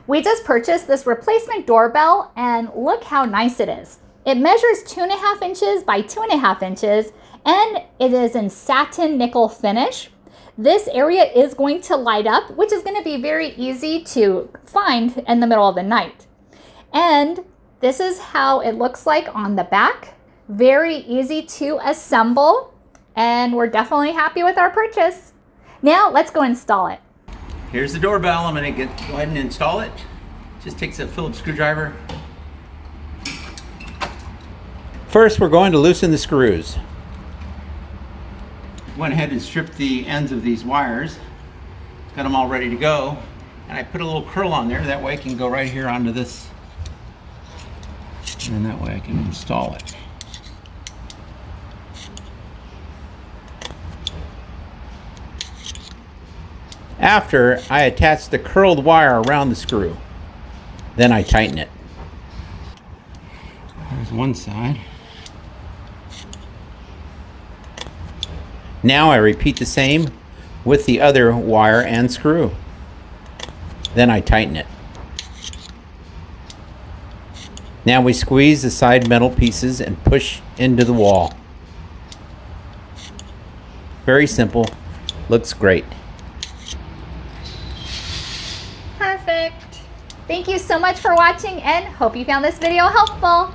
We just purchased this replacement doorbell and look how nice it is. It measures 2.5 inches by 2.5 inches and it is in satin nickel finish. This area is going to light up, which is going to be very easy to find in the middle of the night. And this is how it looks like on the back. Very easy to assemble, and we're definitely happy with our purchase. Now let's go install it. Here's the doorbell. I'm going to go ahead and install it. Just takes a Phillips screwdriver. First, we're going to loosen the screws. Went ahead and stripped the ends of these wires. Got them all ready to go. And I put a little curl on there. That way I can go right here onto this. And that way I can install it. After, I attach the curled wire around the screw. Then I tighten it. There's one side. Now I repeat the same with the other wire and screw. Then I tighten it. Now we squeeze the side metal pieces and push into the wall. Very simple. Looks great. Perfect. Thank you so much for watching and hope you found this video helpful.